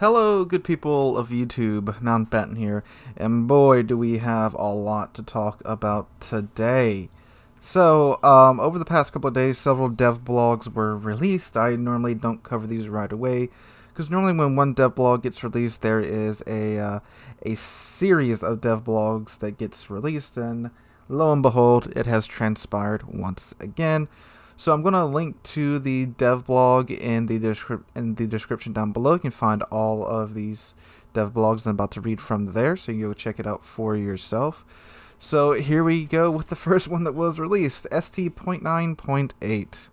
Hello, good people of YouTube, Mountbatten here, and boy, do we have a lot to talk about today. Over the past couple of days, several dev blogs were released. I normally don't cover these right away, because normally when one dev blog gets released, there is a series of dev blogs that gets released, and lo and behold, it has transpired once again. So I'm going to link to the dev blog in the description down below. You can find all of these dev blogs I'm about to read from there, so you can go check it out for yourself. So here we go with the first one that was released, ST.9.8,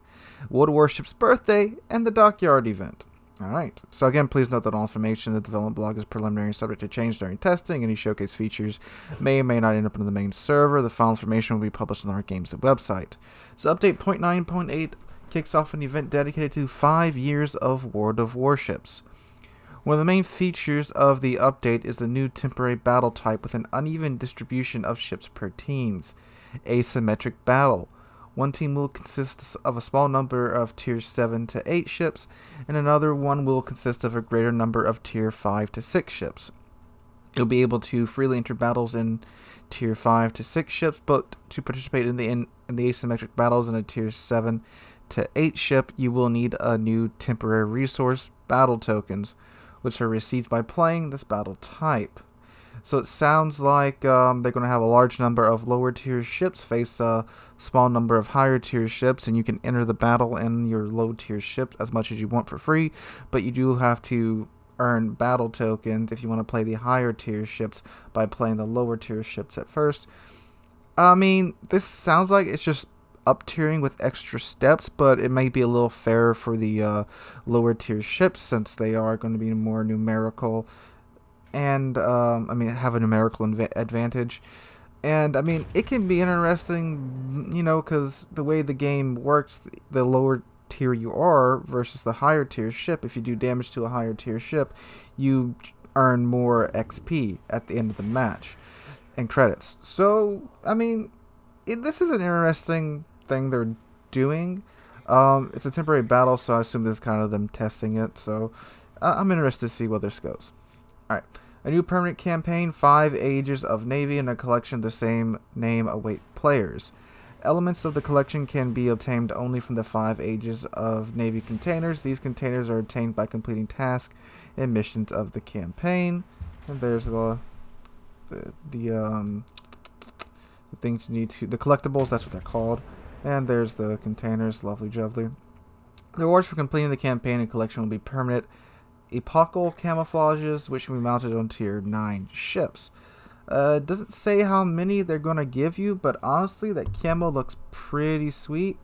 World Warships birthday and the Dockyard event. Alright, so again, please note that all information in the development blog is preliminary and subject to change during testing. Any showcase features may or may not end up in the main server. The final information will be published on our games website. So update 0.9.8 kicks off an event dedicated to 5 years of World of Warships. One of the main features of the update is the new temporary battle type with an uneven distribution of ships per teams, Asymmetric battle. One team will consist of a small number of Tier 7 to 8 ships, and another one will consist of a greater number of Tier 5 to 6 ships. You'll be able to freely enter battles in Tier 5 to 6 ships, but to participate in the asymmetric battles in a Tier 7 to 8 ship, you will need a new temporary resource, battle tokens, which are received by playing this battle type. So it sounds like they're going to have a large number of lower tier ships face a small number of higher tier ships, and you can enter the battle in your low tier ships as much as you want for free, but you do have to earn battle tokens if you want to play the higher tier ships by playing the lower tier ships at first. I mean, this sounds like it's just up tiering with extra steps, but it may be a little fairer for the lower tier ships since they are going to be more numerical and have a numerical advantage. And I mean, it can be interesting, because the way the game works, the lower tier you are versus the higher tier ship, if you do damage to a higher tier ship, you earn more XP at the end of the match and credits. So I mean, this is an interesting thing they're doing. It's a temporary battle, so I assume this is kind of them testing it, so I'm interested to see where this goes. Alright, a new permanent campaign, 5 Ages of Navy, and a collection of the same name await players. Elements of the collection can be obtained only from the 5 Ages of Navy containers. These containers are obtained by completing tasks and missions of the campaign. And there's the things you need to, the collectibles, that's what they're called. And there's the containers, lovely jubbly. The rewards for completing the campaign and collection will be permanent epochal camouflages, which can be mounted on Tier 9 ships. It doesn't say how many they're going to give you, but honestly, that camo looks pretty sweet.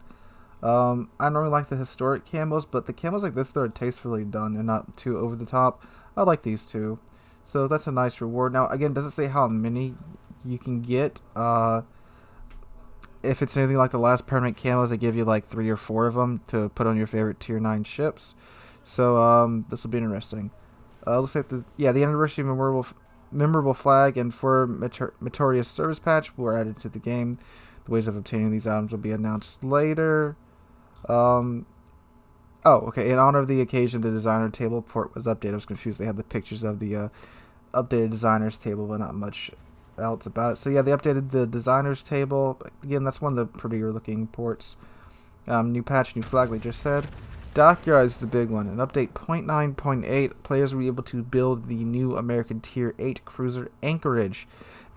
I don't really like the historic camos, but the camos like this, they're tastefully done and not too over the top. I like these two. So that's a nice reward. Now, again, it doesn't say how many you can get. If it's anything like the last permanent camos, they give you like 3 or 4 of them to put on your favorite Tier 9 ships. So this will be interesting. Looks like the anniversary memorable flag and for Meritorious service patch were added to the game. The ways of obtaining these items will be announced later. In honor of the occasion, the designer table port was updated. I was confused. They had the pictures of the updated designers table, but not much else about it. So yeah, they updated the designers table. Again, that's one of the prettier looking ports. New patch, new flag, like just said. Dockyard is the big one. In update 0.9.8, players will be able to build the new American Tier 8 cruiser Anchorage.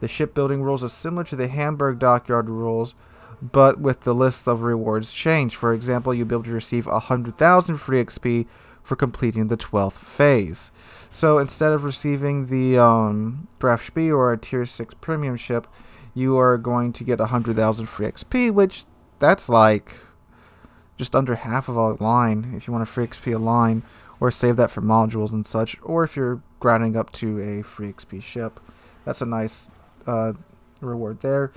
The shipbuilding rules are similar to the Hamburg Dockyard rules, but with the list of rewards changed. For example, you'll be able to receive 100,000 free XP for completing the 12th phase. So instead of receiving the Graf Spee or a Tier 6 premium ship, you are going to get 100,000 free XP, which that's like just under half of a line if you want a free XP a line, or save that for modules and such, or if you're grinding up to a free XP ship. That's a nice reward there.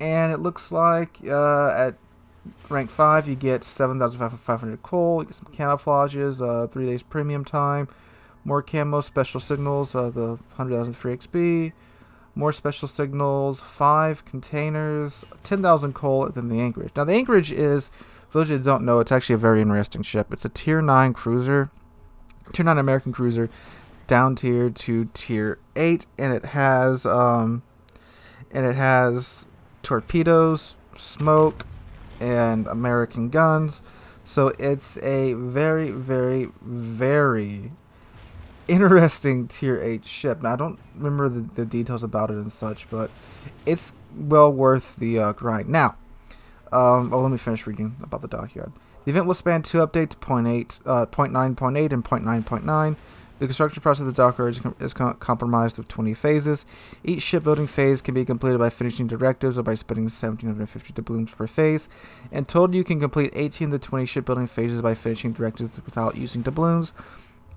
And it looks like at rank 5 you get 7,500 coal, you get some camouflages, 3 days premium time, more camo, special signals, the 100,000 free XP, more special signals, 5 containers, 10,000 coal, and then the Anchorage. Now the Anchorage is, for those of you that don't know, it's actually a very interesting ship. It's a Tier 9 cruiser, Tier 9 American cruiser, down tier to tier 8, and it has torpedoes, smoke, and American guns. So it's a very, very, very interesting tier 8 ship. Now, I don't remember the details about it and such, but it's well worth the grind. Now, let me finish reading about the Dockyard. The event will span 2 updates, 0.8, 0.9.8 and 0.9.9. The construction process of the Dockyard is comprised of 20 phases. Each shipbuilding phase can be completed by finishing directives or by spending 1,750 doubloons per phase. In total, you can complete 18 to 20 shipbuilding phases by finishing directives without using doubloons.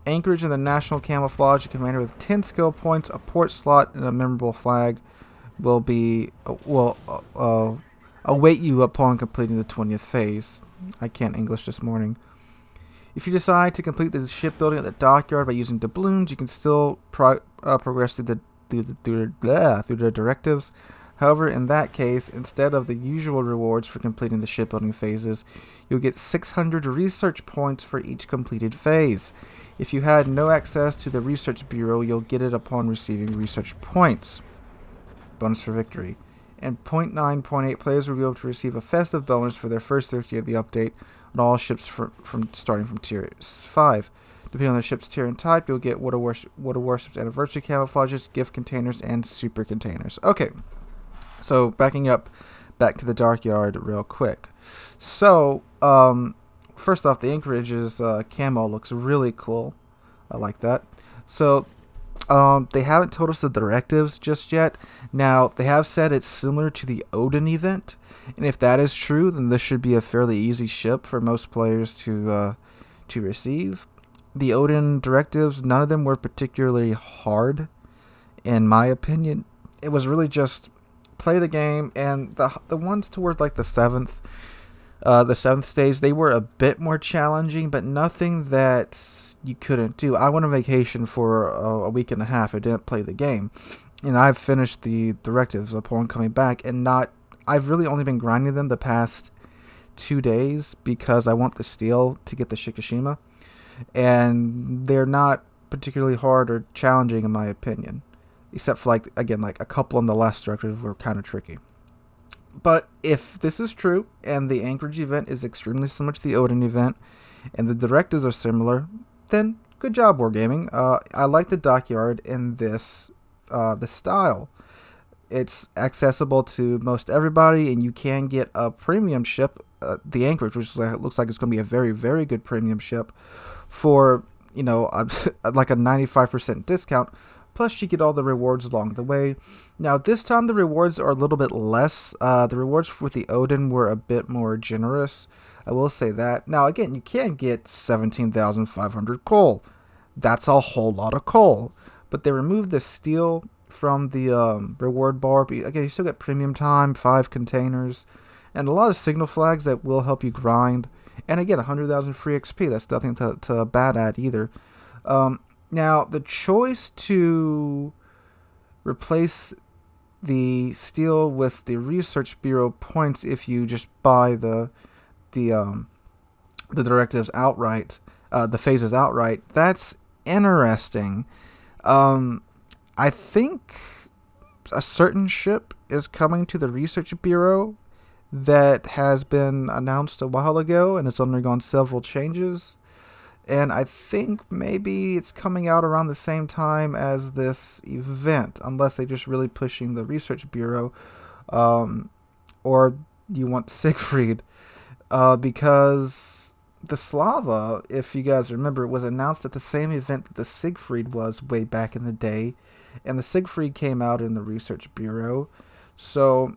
Anchorage and the National Camouflage, a commander with 10 skill points, a port slot, and a memorable flag will await you upon completing the 20th phase. I can't English this morning. If you decide to complete the shipbuilding at the Dockyard by using doubloons, you can still progress through the directives. However, in that case, instead of the usual rewards for completing the shipbuilding phases, you'll get 600 research points for each completed phase. If you had no access to the Research Bureau, you'll get it upon receiving research points. Bonus for victory. And 0.9.8 players will be able to receive a festive bonus for their first 30 of the update on all ships from starting from tier 5. Depending on the ship's tier and type, you'll get Water Warships anniversary camouflages, gift containers, and super containers. Okay, so backing up back to the Dockyard real quick. So, first off, the Anchorage's camo looks really cool. I like that. So, they haven't told us the directives just yet. Now, they have said it's similar to the Odin event, and if that is true, then this should be a fairly easy ship for most players to receive. The Odin directives, none of them were particularly hard, in my opinion. It was really just play the game, and the ones toward like the seventh stage, they were a bit more challenging, but nothing that you couldn't do. I went on vacation for a week and a half. I didn't play the game, and I've finished the directives upon coming back, and I've really only been grinding them the past 2 days because I want the steel to get the Shikishima, and they're not particularly hard or challenging in my opinion, except for like a couple in the last directive were kind of tricky. But if this is true, and the Anchorage event is extremely similar to the Odin event, and the directives are similar, then good job, Wargaming. I like the Dockyard in this style. It's accessible to most everybody, and you can get a premium ship, the Anchorage, which looks like it's going to be a very, very good premium ship, for like a 95% discount. Plus, you get all the rewards along the way. Now, this time the rewards are a little bit less. The rewards with the Odin were a bit more generous. I will say that. Now, again, you can get 17,500 coal. That's a whole lot of coal. But they removed the steel from the reward bar. But again, you still get premium time, 5 containers, and a lot of signal flags that will help you grind. And again, 100,000 free XP. That's nothing to bat at either. Now, the choice to replace the steel with the Research Bureau points, if you just buy the directives outright, the phases outright, that's interesting. I think a certain ship is coming to the Research Bureau that has been announced a while ago, and it's undergone several changes. And I think maybe it's coming out around the same time as this event, unless they're just really pushing the Research Bureau, or you want Siegfried, because the Slava, if you guys remember, was announced at the same event that the Siegfried was way back in the day, and the Siegfried came out in the Research Bureau. So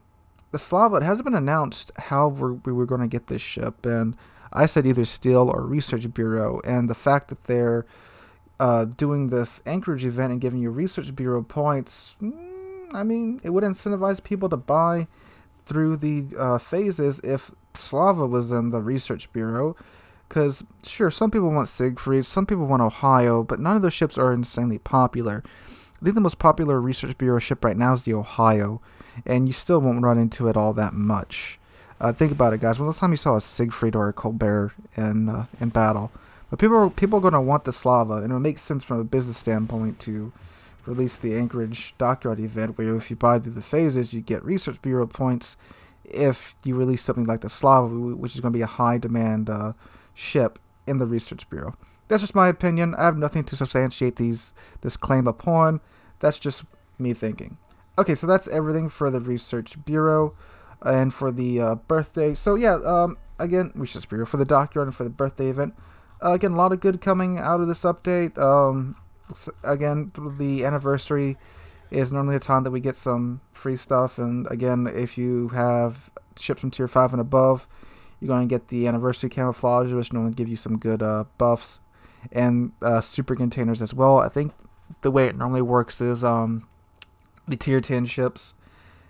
the Slava, it hasn't been announced how we were going to get this ship, and I said either Steel or Research Bureau, and the fact that they're doing this Anchorage event and giving you Research Bureau points, I mean, it would incentivize people to buy through the phases if Slava was in the Research Bureau, because sure, some people want Siegfried, some people want Ohio, but none of those ships are insanely popular. I think the most popular Research Bureau ship right now is the Ohio, and you still won't run into it all that much. Think about it, guys. When was the last time you saw a Siegfried or a Colbert in battle? But people are going to want the Slava, and it makes sense from a business standpoint to release the Anchorage Dockyard event, where if you buy through the phases, you get Research Bureau points. If you release something like the Slava, which is going to be a high demand ship in the Research Bureau. That's just my opinion. I have nothing to substantiate this claim upon. That's just me thinking. Okay, so that's everything for the Research Bureau and for the birthday. So yeah, again, Research Bureau for the Dockyard and for the birthday event. Again, a lot of good coming out of this update. Again, the anniversary is normally a time that we get some free stuff. And again, if you have ships from tier 5 and above, you're going to get the anniversary camouflage, which normally give you some good buffs. And super containers as well. I think the way it normally works is the tier 10 ships.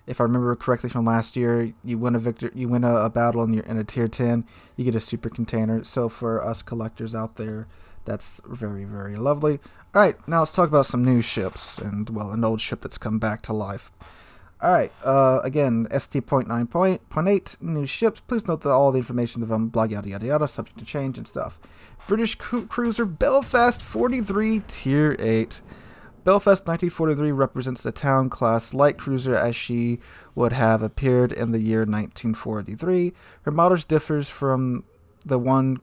If I remember correctly from last year, you win a battle and you're in a tier 10, you get a super container. So for us collectors out there, that's very, very lovely. All right, now let's talk about some new ships and, well, an old ship that's come back to life. All right, again, ST.9.8, new ships. Please note that all the information from blog yada yada yada, subject to change and stuff. British cruiser Belfast 43, tier 8. Belfast 1943 represents the town class light cruiser as she would have appeared in the year 1943. Her model differs from the one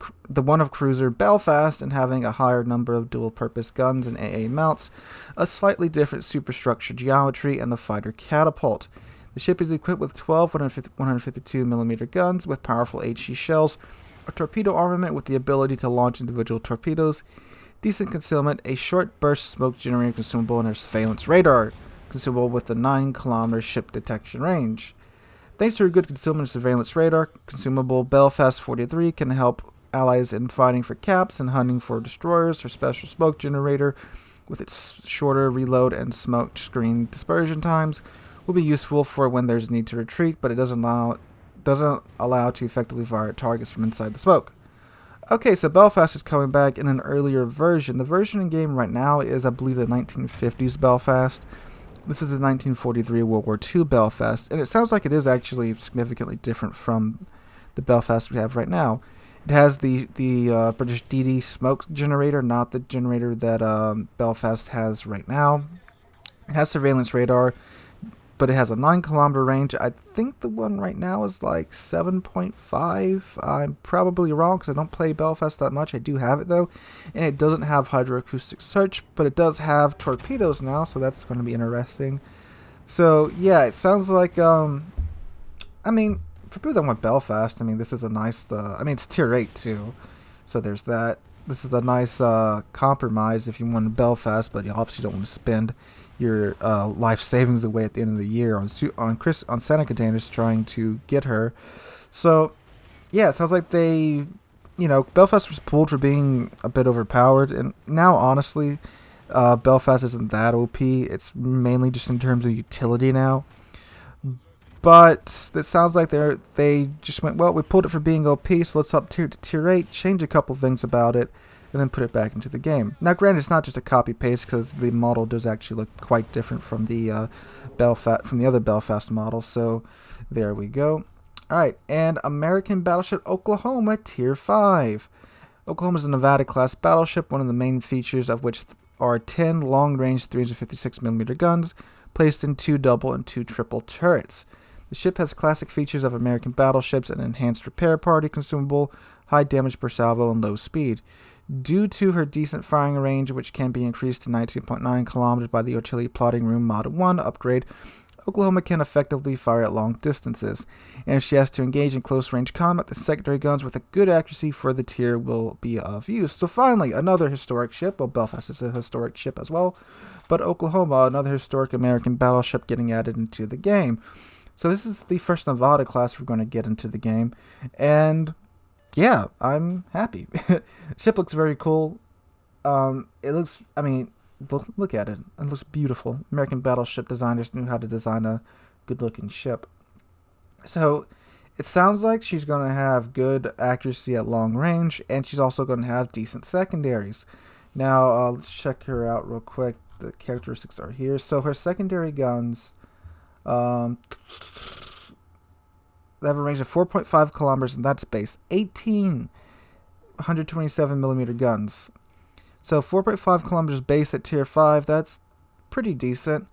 of cruiser Belfast in having a higher number of dual-purpose guns and AA mounts, a slightly different superstructure geometry, and a fighter catapult. The ship is equipped with 12 152mm guns with powerful HE shells, a torpedo armament with the ability to launch individual torpedoes, decent concealment, a short burst smoke generator consumable, and a surveillance radar consumable with the 9-kilometer ship detection range. Thanks to her good concealment and surveillance radar consumable, Belfast 43 can help allies in fighting for caps and hunting for destroyers. Her special smoke generator, with its shorter reload and smoke screen dispersion times, will be useful for when there's need to retreat, but it doesn't allow to effectively fire at targets from inside the smoke. Okay, so Belfast is coming back in an earlier version. The version in game right now is, I believe, the 1950s Belfast. This is the 1943 World War II Belfast, and it sounds like it is actually significantly different from the Belfast we have right now. It has the British DD smoke generator, not the generator that Belfast has right now. It has surveillance radar, but it has a 9-kilometer range. I think the one right now is like 7.5. I'm probably wrong because I don't play Belfast that much. I do have it though, and it doesn't have hydroacoustic search, but it does have torpedoes now, so that's going to be interesting. So yeah, it sounds like I mean, for people that want Belfast, I mean, this is a nice. I mean, it's tier 8 too, so there's that. This is a nice compromise if you want Belfast, but you obviously don't want to spend your life savings away at the end of the year on Santa containers trying to get her. So yeah, it sounds like they, Belfast was pulled for being a bit overpowered, and now honestly, Belfast isn't that OP. It's mainly just in terms of utility now. But it sounds like they just went, well, we pulled it for being OP, so let's up tier to tier 8, change a couple things about it, and then put it back into the game. Now, granted, it's not just a copy-paste, because the model does actually look quite different from the other Belfast model, so there we go. Alright, and American battleship Oklahoma, tier 5. Oklahoma is a Nevada-class battleship, one of the main features of which are 10 long-range 356mm guns, placed in 2 double and 2 triple turrets. The ship has classic features of American battleships, an enhanced repair party consumable, high damage per salvo, and low speed. Due to her decent firing range, which can be increased to 19.9 kilometers by the Artillery Plotting Room Mod 1 upgrade, Oklahoma can effectively fire at long distances. And if she has to engage in close-range combat, the secondary guns with a good accuracy for the tier will be of use. So finally, another historic ship. Well, Belfast is a historic ship as well, but Oklahoma, another historic American battleship getting added into the game. So this is the first Nevada class we're going to get into the game, and yeah, I'm happy. The ship looks very cool. It looks, I mean, look at it. It looks beautiful. American battleship designers knew how to design a good-looking ship. So it sounds like she's going to have good accuracy at long range, and she's also going to have decent secondaries. Now, let's check her out real quick. The characteristics are here. So her secondary guns, they have a range of 4.5 kilometers, and that's base 18 127mm guns. So 4.5 kilometers base at tier 5, that's pretty decent.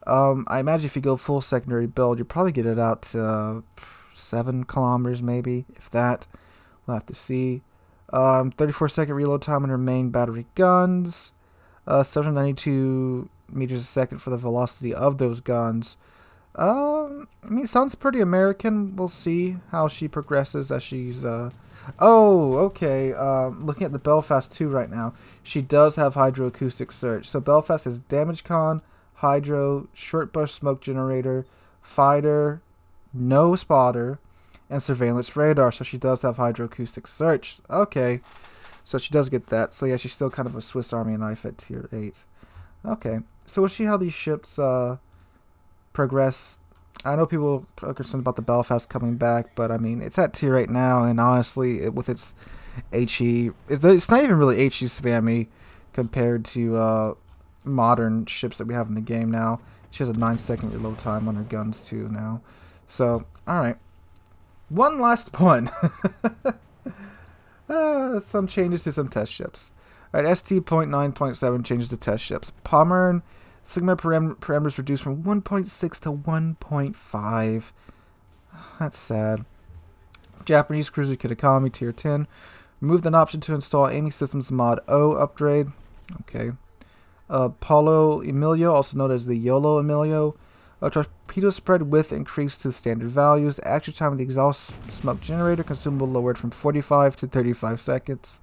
I imagine if you go full secondary build, you'll probably get it out to 7 kilometers maybe, if that. We'll have to see. 34-second reload time on her main battery guns. 792 meters a second for the velocity of those guns. I mean, sounds pretty American. We'll see how she progresses as she's... Oh, okay. Looking at the Belfast 2 right now, she does have hydroacoustic search. So Belfast has damage con, hydro, short burst smoke generator, fighter, no spotter, and surveillance radar. So she does have hydroacoustic search. Okay. So she does get that. So yeah, she's still kind of a Swiss Army knife at tier 8. Okay. So we'll see how these ships progress. I know people are concerned about the Belfast coming back, but I mean, it's at tier 8 now, and honestly, with its HE, it's not even really HE spammy compared to modern ships that we have in the game now. She has a 9-second reload time on her guns too now. So, alright. One last one. Some changes to some test ships. Alright, ST.9.7 changes to test ships. Pommern, Sigma parameters reduced from 1.6 to 1.5. That's sad. Japanese Cruiser Kitakami Tier 10. Removed an option to install aiming systems mod O upgrade. Okay. Paulo Emilio, also known as the YOLO Emilio. Torpedo spread width increased to standard values. Action time of the exhaust smoke generator consumable lowered from 45 to 35 seconds.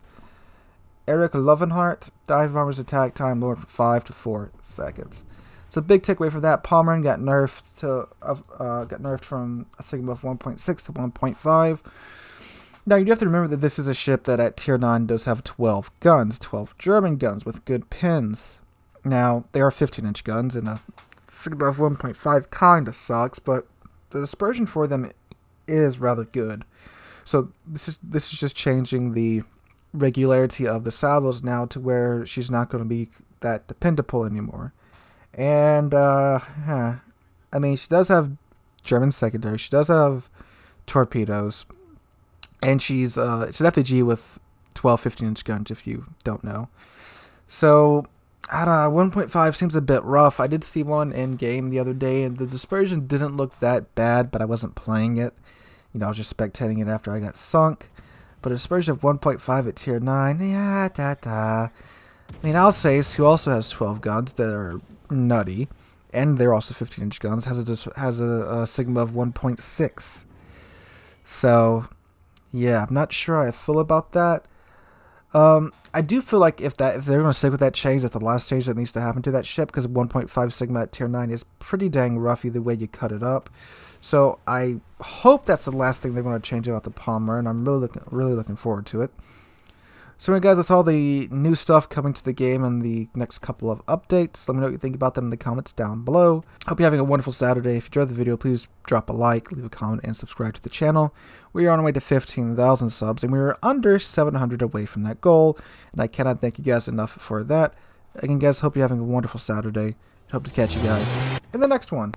Eric Lovenhart, dive bomber's attack time lowered from 5 to 4 seconds. So big takeaway from that, Pommern got nerfed from a Sigma of 1.6 to 1.5. Now you have to remember that this is a ship that at tier 9 does have 12 guns, 12 German guns with good pins. Now they are 15-inch guns, and a Sigma of 1.5 kinda sucks, but the dispersion for them is rather good. So this is just changing the regularity of the salvos now to where she's not going to be that dependable anymore. And I mean, she does have German secondary, she does have torpedoes, and she's it's an FAG with 12 15-inch guns, if you don't know. So I don't know, 1.5 seems a bit rough. I did see one in game the other day, and the dispersion didn't look that bad, but I wasn't playing it. You know, I was just spectating it after I got sunk. But a dispersion of 1.5 at tier 9, yeah, I mean, Alsace, who also has 12 guns that are nutty, and they're also 15-inch guns, has a Sigma of 1.6. So, yeah, I'm not sure how I feel about that. I do feel like if they're going to stick with that change, that's the last change that needs to happen to that ship, because 1.5 Sigma at tier 9 is pretty dang rough either way you cut it up. So I hope that's the last thing they're going to change about the Palmer, and I'm really looking forward to it. So anyway, guys, that's all the new stuff coming to the game in the next couple of updates. Let me know what you think about them in the comments down below. Hope you're having a wonderful Saturday. If you enjoyed the video, please drop a like, leave a comment, and subscribe to the channel. We are on our way to 15,000 subs, and we are under 700 away from that goal, and I cannot thank you guys enough for that. Again, guys, hope you're having a wonderful Saturday. Hope to catch you guys in the next one.